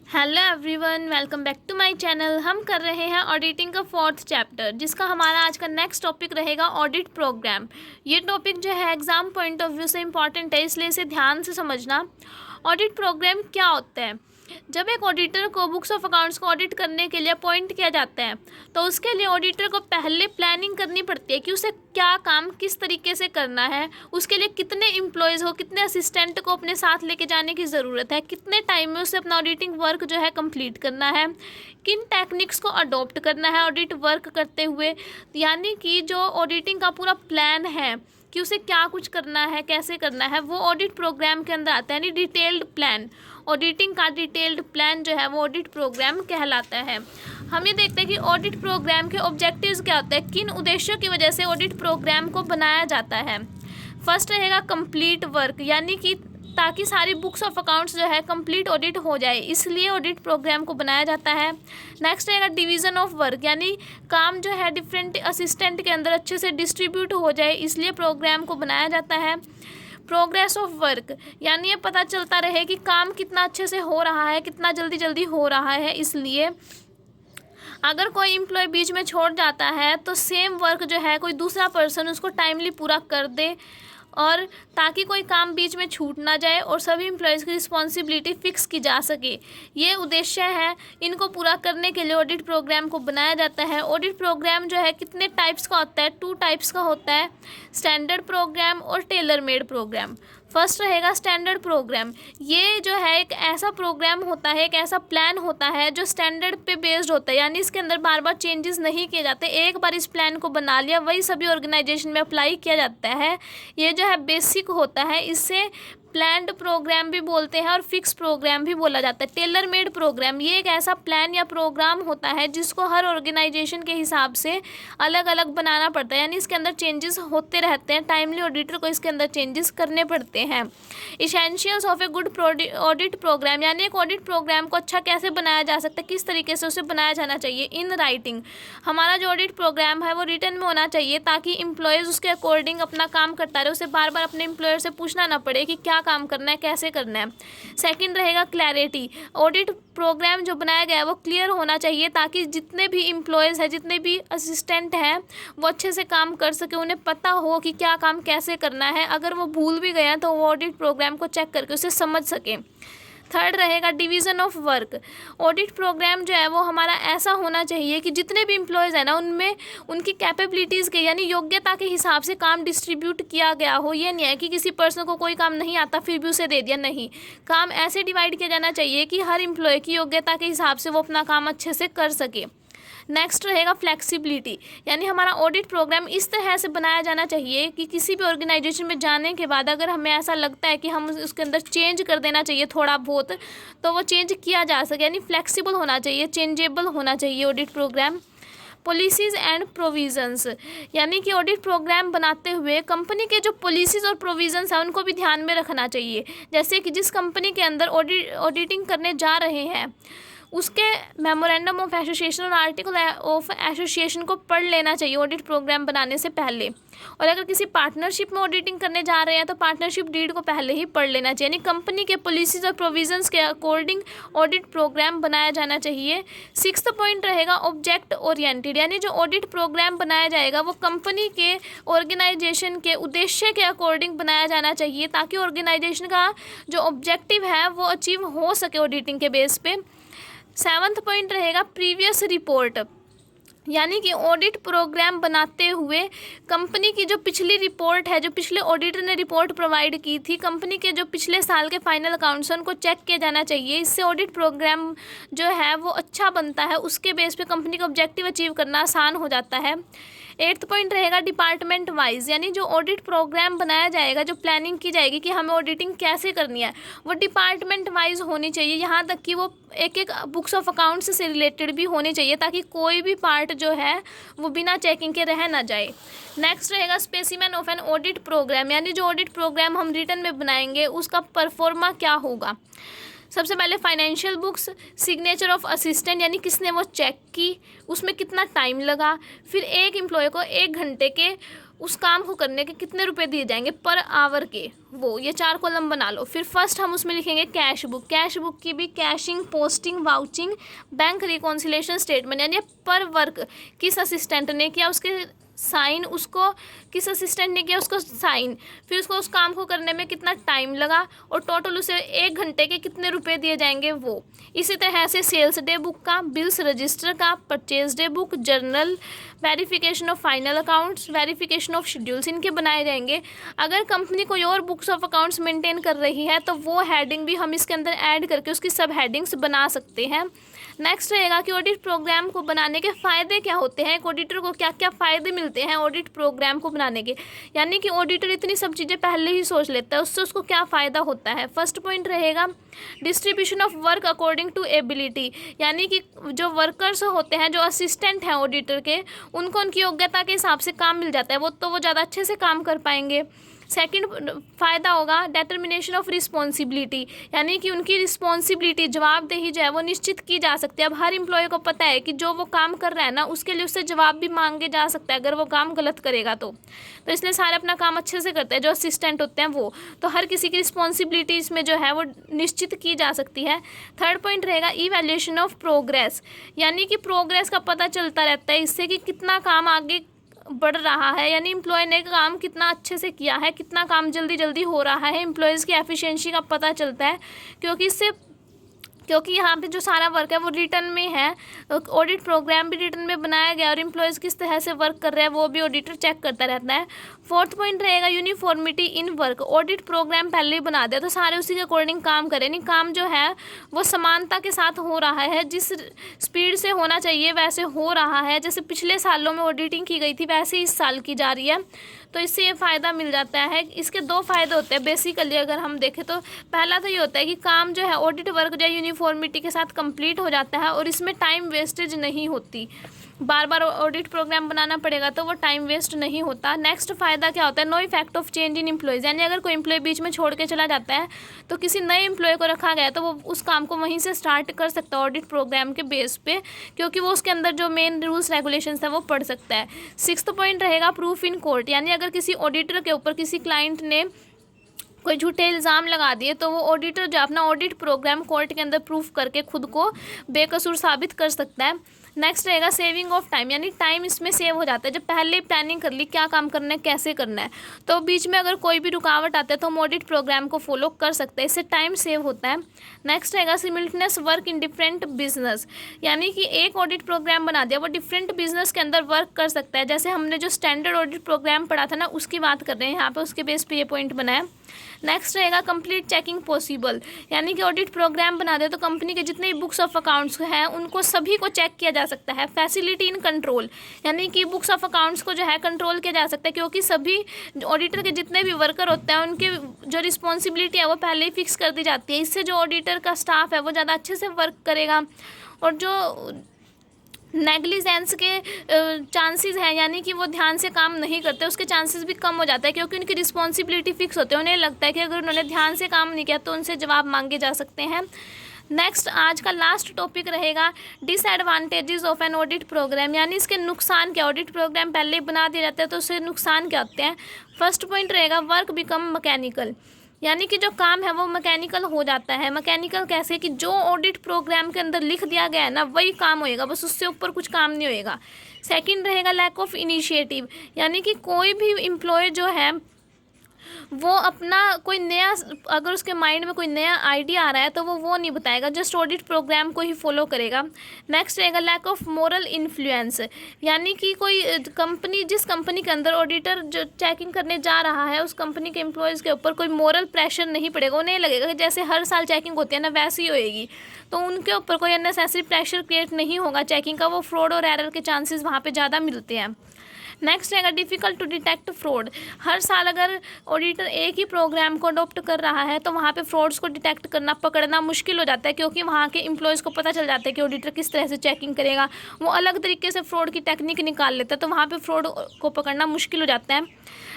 Hello everyone, welcome back to my channel. हम कर रहे हैं ऑडिटिंग का 4th चैप्टर, जिसका हमारा आज का नेक्स्ट टॉपिक रहेगा ऑडिट प्रोग्राम। ये टॉपिक जो है एग्ज़ाम पॉइंट ऑफ व्यू से इम्पॉर्टेंट है, इसलिए इसे ध्यान से समझना। ऑडिट प्रोग्राम क्या होता है? जब एक ऑडिटर को बुक्स ऑफ अकाउंट्स को ऑडिट करने के लिए अपॉइंट किया जाता है, तो उसके लिए ऑडिटर को पहले प्लानिंग करनी पड़ती है कि उसे क्या काम किस तरीके से करना है, उसके लिए कितने एम्प्लॉयज़ हो, कितने असिस्टेंट को अपने साथ लेके जाने की ज़रूरत है, कितने टाइम में उसे अपना ऑडिटिंग वर्क जो है कंप्लीट करना है, किन टेक्निक्स को अडॉप्ट करना है ऑडिट वर्क करते हुए। यानी कि जो ऑडिटिंग का पूरा प्लान है कि उसे क्या कुछ करना है, कैसे करना है, वो ऑडिट प्रोग्राम के अंदर आता है। यानी डिटेल्ड प्लान, ऑडिटिंग का डिटेल्ड प्लान जो है वो ऑडिट प्रोग्राम कहलाता है। हम ये देखते हैं कि ऑडिट प्रोग्राम के ऑब्जेक्टिव्स क्या होते हैं, किन उद्देश्यों की वजह से ऑडिट प्रोग्राम को बनाया जाता है। फर्स्ट रहेगा कंप्लीट वर्क, यानी कि ताकि सारी बुक्स ऑफ अकाउंट्स जो है कंप्लीट ऑडिट हो जाए, इसलिए ऑडिट प्रोग्राम को बनाया जाता है। नेक्स्ट रहेगा डिवीज़न ऑफ वर्क, यानी काम जो है डिफरेंट असिस्टेंट के अंदर अच्छे से डिस्ट्रीब्यूट हो जाए, इसलिए प्रोग्राम को बनाया जाता है। प्रोग्रेस ऑफ वर्क, यानी ये पता चलता रहे कि काम कितना अच्छे से हो रहा है, कितना जल्दी जल्दी हो रहा है, इसलिए अगर कोई एम्प्लॉय बीच में छोड़ जाता है तो सेम वर्क जो है कोई दूसरा पर्सन उसको टाइमली पूरा कर दे, और ताकि कोई काम बीच में छूट ना जाए और सभी एम्प्लॉयज़ की रिस्पॉन्सिबिलिटी फ़िक्स की जा सके। ये उद्देश्य है, इनको पूरा करने के लिए ऑडिट प्रोग्राम को बनाया जाता है। ऑडिट प्रोग्राम जो है कितने टाइप्स का होता है? 2 टाइप्स का होता है, स्टैंडर्ड प्रोग्राम और टेलर मेड प्रोग्राम। फर्स्ट रहेगा स्टैंडर्ड प्रोग्राम। ये जो है एक ऐसा प्रोग्राम होता है, एक ऐसा प्लान होता है जो स्टैंडर्ड पे बेस्ड होता है, यानी इसके अंदर बार बार चेंजेस नहीं किए जाते। एक बार इस प्लान को बना लिया, वही सभी ऑर्गेनाइजेशन में अप्लाई किया जाता है। ये जो है बेसिक होता है, इससे प्लान्ड प्रोग्राम भी बोलते हैं और फिक्स प्रोग्राम भी बोला जाता है। टेलर मेड प्रोग्राम, ये एक ऐसा प्लान या प्रोग्राम होता है जिसको हर ऑर्गेनाइजेशन के हिसाब से अलग अलग बनाना पड़ता है, यानी इसके अंदर चेंजेस होते रहते हैं। टाइमली ऑडिटर को इसके अंदर चेंजेस करने पड़ते हैं। Essentials of a good audit programme, यानी एक ऑडिट प्रोग्राम को अच्छा कैसे बनाया जा सकता है, किस तरीके से उसे बनाया जाना चाहिए। इन राइटिंग, हमारा जो ऑडिट प्रोग्राम है वो रिटन में होना चाहिए, ताकि एम्प्लॉयज़ उसके अकॉर्डिंग अपना काम करता रहे, उसे बार बार अपने एम्प्लॉयर से पूछना ना पड़े कि क्या काम करना है, कैसे करना है। सेकंड रहेगा क्लैरिटी, ऑडिट प्रोग्राम जो बनाया गया है वो क्लियर होना चाहिए, ताकि जितने भी एम्प्लॉयज़ हैं, जितने भी असिस्टेंट हैं, वो अच्छे से काम कर सके, उन्हें पता हो कि क्या काम कैसे करना है। अगर वो भूल भी गए हैं तो वो ऑडिट प्रोग्राम को चेक करके उसे समझ सकें। थर्ड रहेगा division of work. Audit programme जो है वो हमारा ऐसा होना चाहिए कि जितने भी एम्प्लॉयज़ हैं ना, उनमें उनकी कैपेबिलिटीज़ के यानी योग्यता के हिसाब से काम डिस्ट्रीब्यूट किया गया हो। ये नहीं है कि किसी पर्सन को कोई काम नहीं आता फिर भी उसे दे दिया, नहीं। काम ऐसे डिवाइड किया जाना चाहिए कि हर एम्प्लॉय की योग्यता के हिसाब से वो अपना काम अच्छे से कर सके। नेक्स्ट रहेगा फ्लेक्सिबिलिटी, यानी हमारा ऑडिट प्रोग्राम इस तरह से बनाया जाना चाहिए कि किसी भी ऑर्गेनाइजेशन में जाने के बाद अगर हमें ऐसा लगता है कि हम उसके अंदर चेंज कर देना चाहिए थोड़ा बहुत, तो वो चेंज किया जा सके, यानी फ्लेक्सिबल होना चाहिए, चेंजेबल होना चाहिए audit programme. Policies and provisions, यानी कि ऑडिट प्रोग्राम बनाते हुए कंपनी के जो पॉलिसीज़ और प्रोविजंस हैं उनको भी ध्यान में रखना चाहिए। जैसे कि जिस कंपनी के अंदर ऑडिटिंग करने जा रहे हैं, उसके मेमोरेंडम ऑफ एसोसिएशन और आर्टिकल ऑफ एसोसिएशन को पढ़ लेना चाहिए ऑडिट प्रोग्राम बनाने से पहले। और अगर किसी पार्टनरशिप में ऑडिटिंग करने जा रहे हैं तो पार्टनरशिप डीड को पहले ही पढ़ लेना चाहिए, यानी कंपनी के पॉलिसीज़ और प्रोविजंस के अकॉर्डिंग ऑडिट प्रोग्राम बनाया जाना चाहिए। 6th पॉइंट रहेगा ऑब्जेक्ट ओरिएंटेड, यानी जो ऑडिट प्रोग्राम बनाया जाएगा वो कंपनी के ऑर्गेनाइजेशन के उद्देश्य के अकॉर्डिंग बनाया जाना चाहिए, ताकि ऑर्गेनाइजेशन का जो ऑब्जेक्टिव है वो अचीव हो सके ऑडिटिंग के बेस पे। 7th पॉइंट रहेगा प्रीवियस रिपोर्ट, यानी कि ऑडिट प्रोग्राम बनाते हुए कंपनी की जो पिछली रिपोर्ट है, जो पिछले ऑडिटर ने रिपोर्ट प्रोवाइड की थी, कंपनी के जो पिछले साल के फाइनल अकाउंट्स हैं उनको चेक किया जाना चाहिए। इससे ऑडिट प्रोग्राम जो है वो अच्छा बनता है, उसके बेस पे कंपनी का ऑब्जेक्टिव अचीव करना आसान हो जाता है। 8th पॉइंट रहेगा डिपार्टमेंट वाइज, यानी जो ऑडिट प्रोग्राम बनाया जाएगा, जो प्लानिंग की जाएगी कि हमें ऑडिटिंग कैसे करनी है, वो डिपार्टमेंट वाइज होनी चाहिए। यहाँ तक कि वो एक एक बुक्स ऑफ अकाउंट्स से रिलेटेड भी होनी चाहिए, ताकि कोई भी पार्ट जो है वो बिना चेकिंग के रह ना जाए। नेक्स्ट रहेगा specimen of an audit programme, यानी जो ऑडिट प्रोग्राम हम रिटन में बनाएंगे उसका परफॉर्मा क्या होगा। सबसे पहले financial books, signature of assistant, यानी किसने वो चेक की, उसमें कितना टाइम लगा, फिर एक एम्प्लॉय को 1 घंटे के उस काम को करने के कितने रुपए दिए जाएंगे पर आवर के, वो ये 4 कॉलम बना लो। फिर फर्स्ट हम उसमें लिखेंगे कैश बुक, कैश बुक की भी caching, posting, vouching, bank reconciliation statement, यानी पर वर्क किस असिस्टेंट ने किया उसके साइन, उसको किस असिस्टेंट ने किया उसको साइन, फिर उसको उस काम को करने में कितना टाइम लगा और टोटल उसे 1 घंटे के कितने रुपए दिए जाएंगे वो। इसी तरह से सेल्स डे बुक का, बिल्स रजिस्टर का, purchase day book, journal, verification of final accounts, verification of schedules, इनके बनाए जाएंगे। अगर कंपनी कोई और बुक्स ऑफ अकाउंट्स मेंटेन कर रही है तो वो हेडिंग भी हम इसके अंदर ऐड करके उसकी सब हेडिंग्स बना सकते हैं। नेक्स्ट रहेगा कि ऑडिट प्रोग्राम को बनाने के फ़ायदे क्या होते हैं, एक ऑडिटर को क्या क्या फ़ायदे मिलते हैं ऑडिट प्रोग्राम को बनाने के, यानी कि ऑडिटर इतनी सब चीज़ें पहले ही सोच लेता है, उससे उसको क्या फ़ायदा होता है। फर्स्ट पॉइंट रहेगा distribution of work according to ability, यानी कि जो वर्कर्स होते हैं, जो असिस्टेंट हैं ऑडिटर के, उनको उनकी योग्यता के हिसाब से काम मिल जाता है, वो ज़्यादा अच्छे से काम कर पाएंगे। सेकंड फ़ायदा होगा डेटर्मिनेशन ऑफ रिस्पॉन्सिबिलिटी, यानी कि उनकी रिस्पॉन्सिबिलिटी, जवाबदेही जो है वो निश्चित की जा सकती है। अब हर एम्प्लॉय को पता है कि जो वो काम कर रहा है ना, उसके लिए उससे जवाब भी मांगे जा सकता है अगर वो काम गलत करेगा तो इसलिए सारे अपना काम अच्छे से करते हैं जो असिस्टेंट होते हैं वो, तो हर किसी की रिस्पॉन्सिबिलिटी इसमें जो है वो निश्चित की जा सकती है। थर्ड पॉइंट रहेगा इवैल्यूएशन ऑफ प्रोग्रेस, यानी कि प्रोग्रेस का पता चलता रहता है इससे कि कितना काम आगे बढ़ रहा है, यानी एम्प्लॉय ने काम कितना अच्छे से किया है, कितना काम जल्दी जल्दी हो रहा है, एम्प्लॉयज़ की एफिशिएंसी का पता चलता है, क्योंकि यहाँ पे जो सारा वर्क है वो रिटर्न में है, ऑडिट प्रोग्राम भी रिटर्न में बनाया गया और एम्प्लॉयज़ किस तरह से वर्क कर रहे हैं वो भी ऑडिटर चेक करता रहता है। फोर्थ पॉइंट रहेगा uniformity in work, audit programme पहले ही बना दिया तो सारे उसी के अकॉर्डिंग काम करें, नहीं काम जो है वो समानता के साथ हो रहा है, जिस स्पीड से होना चाहिए वैसे हो रहा है, जैसे पिछले सालों में ऑडिटिंग की गई थी वैसे इस साल की जा रही है, तो इससे ये फ़ायदा मिल जाता है। इसके 2 फ़ायदे होते हैं बेसिकली अगर हम देखें तो, पहला तो ये होता है कि काम जो है ऑडिट वर्क जो है यूनिफॉर्मिटी के साथ कंप्लीट हो जाता है और इसमें टाइम वेस्टेज नहीं होती, बार बार ऑडिट प्रोग्राम बनाना पड़ेगा तो वो टाइम वेस्ट नहीं होता। नेक्स्ट फ़ायदा क्या होता है, no effect of change in employees, यानी अगर कोई एम्प्लॉय बीच में छोड़ के चला जाता है तो किसी नए एम्प्लॉय को रखा गया तो वो उस काम को वहीं से स्टार्ट कर सकता है ऑडिट प्रोग्राम के बेस पे, क्योंकि वो उसके अंदर जो मेन रूल्स रेगुलेशंस है वो पढ़ सकता है। सिक्स्थ पॉइंट रहेगा प्रूफ इन कोर्ट, यानी अगर किसी ऑडिटर के ऊपर किसी क्लाइंट ने कोई झूठे इल्ज़ाम लगा दिए तो वो ऑडिटर जो अपना ऑडिट प्रोग्राम कोर्ट के अंदर प्रूफ करके खुद को बेकसूर साबित कर सकता है। नेक्स्ट रहेगा सेविंग ऑफ टाइम, यानी टाइम इसमें सेव हो जाता है, जब पहले प्लानिंग कर ली क्या काम करना है कैसे करना है तो बीच में अगर कोई भी रुकावट आता है तो हम ऑडिट प्रोग्राम को फॉलो कर सकते हैं, इससे टाइम सेव होता है। नेक्स्ट रहेगा सिमिल्टेनियस वर्क इन डिफरेंट बिजनेस, यानी कि एक ऑडिट प्रोग्राम बना दिया वो डिफरेंट बिजनेस के अंदर वर्क कर सकता है, जैसे हमने जो स्टैंडर्ड ऑडिट प्रोग्राम पढ़ा था ना उसकी बात कर रहे हैं यहाँ पे, उसके बेस पे ये पॉइंट बनाया। नेक्स्ट रहेगा कंप्लीट चेकिंग पॉसिबल, यानी कि ऑडिट प्रोग्राम बना दे तो कंपनी के जितने भी बुक्स ऑफ अकाउंट्स हैं उनको सभी को चेक किया जा सकता है। फैसिलिटी इन कंट्रोल, यानी कि बुक्स ऑफ अकाउंट्स को जो है कंट्रोल किया जा सकता है, क्योंकि सभी ऑडिटर के जितने भी वर्कर होते हैं उनके जो रिस्पॉन्सिबिलिटी है वो पहले ही फिक्स कर दी जाती है, इससे जो ऑडिटर का स्टाफ है वो ज़्यादा अच्छे से वर्क करेगा और जो नेग्लिजेंस के चांसेस हैं, यानी कि वो ध्यान से काम नहीं करते, उसके चांसेस भी कम हो जाता है, क्योंकि उनकी रिस्पॉन्सिबिलिटी फिक्स होती है, उन्हें लगता है कि अगर उन्होंने ध्यान से काम नहीं किया तो उनसे जवाब मांगे जा सकते हैं। नेक्स्ट आज का लास्ट टॉपिक रहेगा disadvantages of an audit programme, यानी इसके नुकसान क्या, ऑडिट प्रोग्राम पहले ही बना दिया जाता है तो उससे नुकसान क्या होते हैं। फर्स्ट पॉइंट रहेगा वर्क बिकम मैकेनिकल, यानी कि जो काम है वो मैकेनिकल हो जाता है। मैकेनिकल कैसे कि जो ऑडिट प्रोग्राम के अंदर लिख दिया गया है ना वही काम होएगा, बस उससे ऊपर कुछ काम नहीं होएगा। सेकंड रहेगा लैक ऑफ इनिशिएटिव, यानी कि कोई भी एम्प्लॉय जो है वो अपना कोई नया, अगर उसके माइंड में कोई नया आइडिया आ रहा है तो वो नहीं बताएगा, जस्ट ऑडिट प्रोग्राम को ही फॉलो करेगा। नेक्स्ट रहेगा लैक ऑफ मोरल इन्फ्लुएंस, यानी कि कोई कंपनी, जिस कंपनी के अंदर ऑडिटर जो चेकिंग करने जा रहा है उस कंपनी के एम्प्लॉयज़ के ऊपर कोई मोरल प्रेशर नहीं पड़ेगा, उन्हें लगेगा कि जैसे हर साल चेकिंग होती है ना वैसी ही होएगी, तो उनके ऊपर कोई अननेसेसरी प्रेशर क्रिएट नहीं होगा चेकिंग का, वो फ्रॉड और एरर के चांसेस वहाँ पे ज़्यादा मिलते हैं। नेक्स्ट रहेगा डिफ़िकल्ट टू डिटेक्ट फ्रॉड, हर साल अगर ऑडिटर एक ही प्रोग्राम को अडोप्ट कर रहा है तो वहाँ पे फ्रॉड्स को डिटेक्ट करना, पकड़ना मुश्किल हो जाता है, क्योंकि वहाँ के एम्प्लॉयज़ को पता चल जाता है कि ऑडिटर किस तरह से चेकिंग करेगा, वो अलग तरीके से फ्रॉड की टेक्निक निकाल लेता है, तो वहाँ पे फ्रॉड को पकड़ना मुश्किल हो जाता है।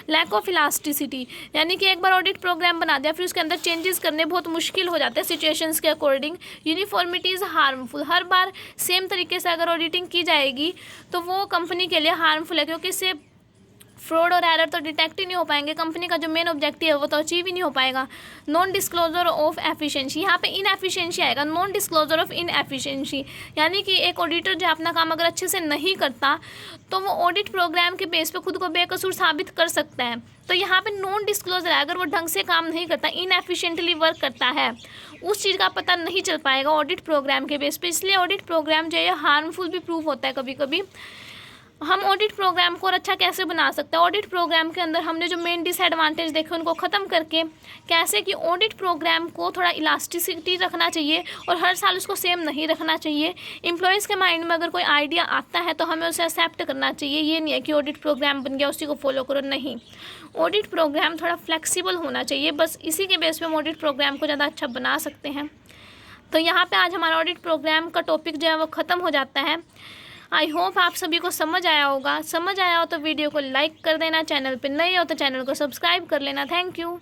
लैक ऑफ इलास्टिसिटी, यानी कि एक बार ऑडिट प्रोग्राम बना दिया फिर उसके अंदर चेंजेस करने बहुत मुश्किल हो जाते हैं सिचुएशंस के according. Uniformity is harmful, her bar same तरीके से अगर ऑडिटिंग की जाएगी तो वो कंपनी के लिए हार्मफुल है, क्योंकि इससे फ्रॉड और एरर तो डिटेक्ट ही नहीं हो पाएंगे, कंपनी का जो मेन ऑब्जेक्टिव है वो तो अचीव ही नहीं हो पाएगा। नॉन डिस्क्लोजर ऑफ एफिशिएंसी, यहाँ पे इनएफिशिएंसी आएगा, नॉन डिस्क्लोजर ऑफ इनएफिशिएंसी, यानी कि एक ऑडिटर जो अपना काम अगर अच्छे से नहीं करता तो वो ऑडिट प्रोग्राम के बेस पे खुद को बेकसूर साबित कर सकता है। तो यहाँ पे नॉन डिस्क्लोजर है, अगर वो ढंग से काम नहीं करता, इनएफिशिएंटली वर्क करता है, उस चीज़ का पता नहीं चल पाएगा ऑडिट प्रोग्राम के बेस पे। इसलिए ऑडिट प्रोग्राम जो है हार्मफुल भी प्रूव होता है कभी कभी। हम ऑडिट प्रोग्राम को और अच्छा कैसे बना सकते हैं, ऑडिट प्रोग्राम के अंदर हमने जो मेन डिसएडवांटेज देखे उनको ख़त्म करके कैसे कि ऑडिट प्रोग्राम को थोड़ा इलास्टिसिटी रखना चाहिए और हर साल उसको सेम नहीं रखना चाहिए। एम्प्लॉयज़ के माइंड में अगर कोई आइडिया आता है तो हमें उसे एक्सेप्ट करना चाहिए, ये नहीं है कि ऑडिट प्रोग्राम बन गया उसी को फॉलो करो, नहीं। ऑडिट प्रोग्राम थोड़ा फ्लेक्सिबल होना चाहिए, बस इसी के बेस पे हम ऑडिट प्रोग्राम को ज़्यादा अच्छा बना सकते हैं। तो यहाँ पे आज हमारा ऑडिट प्रोग्राम का टॉपिक जो है वो ख़त्म हो जाता है। आई होप आप सभी को समझ आया होगा। समझ आया हो तो वीडियो को लाइक कर देना, चैनल पे नए हो तो चैनल को सब्सक्राइब कर लेना। Thank you.